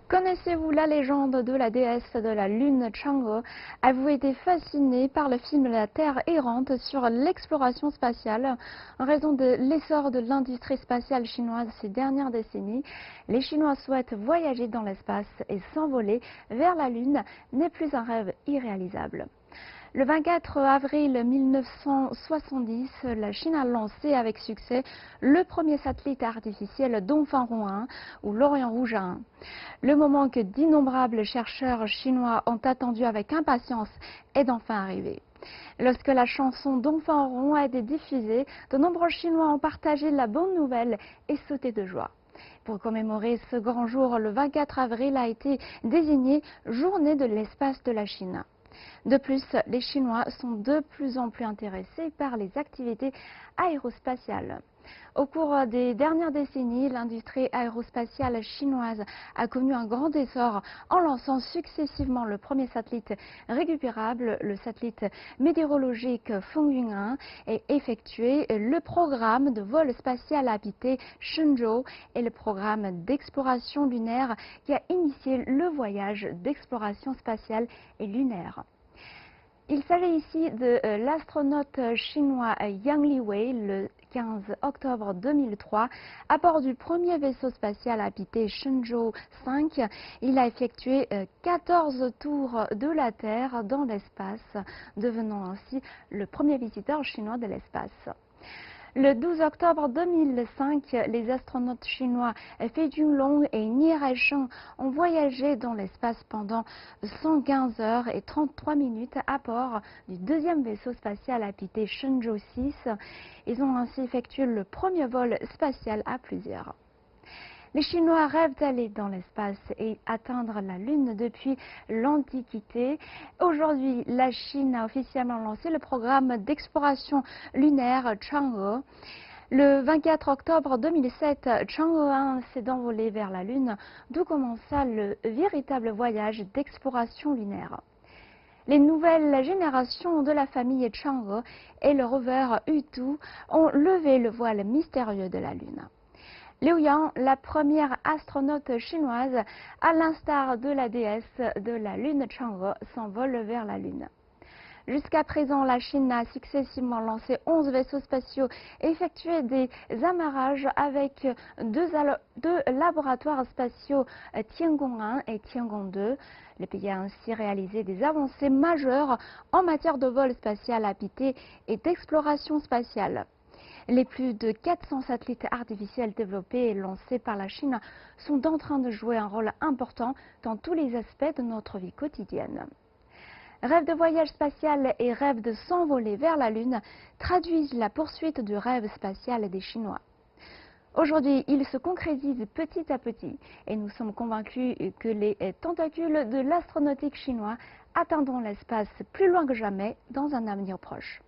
Connaissez-vous la légende de la déesse de la Lune Chang'e? Avez-vous été fasciné par le film La Terre errante sur l'exploration spatiale? En raison de l'essor de l'industrie spatiale chinoise ces dernières décennies, les Chinois souhaitent voyager dans l'espace et s'envoler vers la Lune n'est plus un rêve irréalisable. Le 24 avril 1970, la Chine a lancé avec succès le premier satellite artificiel Dongfang 1 ou l'Orient Rouge 1. Le moment que d'innombrables chercheurs chinois ont attendu avec impatience est enfin arrivé. Lorsque la chanson Dongfang a été diffusée, de nombreux Chinois ont partagé la bonne nouvelle et sauté de joie. Pour commémorer ce grand jour, le 24 avril a été désigné Journée de l'espace de la Chine. De plus, les Chinois sont de plus en plus intéressés par les activités aérospatiales. Au cours des dernières décennies, l'industrie aérospatiale chinoise a connu un grand essor en lançant successivement le premier satellite récupérable, le satellite météorologique Fengyun 1, et effectué le programme de vol spatial habité Shenzhou et le programme d'exploration lunaire qui a initié le voyage d'exploration spatiale et lunaire. Il s'agit ici de l'astronaute chinois Yang Liwei le 15 octobre 2003 à bord du premier vaisseau spatial habité Shenzhou 5. Il a effectué 14 tours de la Terre dans l'espace, devenant ainsi le premier visiteur chinois de l'espace. Le 12 octobre 2005, les astronautes chinois Fei Junlong et Nie Raicheng ont voyagé dans l'espace pendant 115 heures et 33 minutes à bord du deuxième vaisseau spatial habité Shenzhou 6. Ils ont ainsi effectué le premier vol spatial à plusieurs. Les Chinois rêvent d'aller dans l'espace et atteindre la Lune depuis l'Antiquité. Aujourd'hui, la Chine a officiellement lancé le programme d'exploration lunaire Chang'e. Le 24 octobre 2007, Chang'e 1 s'est envolé vers la Lune, d'où commença le véritable voyage d'exploration lunaire. Les nouvelles générations de la famille Chang'e et le rover Yutu ont levé le voile mystérieux de la Lune. Liu Yang, la première astronaute chinoise, à l'instar de la déesse de la Lune Chang'e, s'envole vers la Lune. Jusqu'à présent, la Chine a successivement lancé 11 vaisseaux spatiaux et effectué des amarrages avec deux laboratoires spatiaux Tiangong 1 et Tiangong 2. Le pays a ainsi réalisé des avancées majeures en matière de vol spatial habité et d'exploration spatiale. Les plus de 400 satellites artificiels développés et lancés par la Chine sont en train de jouer un rôle important dans tous les aspects de notre vie quotidienne. Rêve de voyage spatial et rêve de s'envoler vers la Lune traduisent la poursuite du rêve spatial des Chinois. Aujourd'hui, il se concrétise petit à petit et nous sommes convaincus que les tentacules de l'astronautique chinois atteindront l'espace plus loin que jamais dans un avenir proche.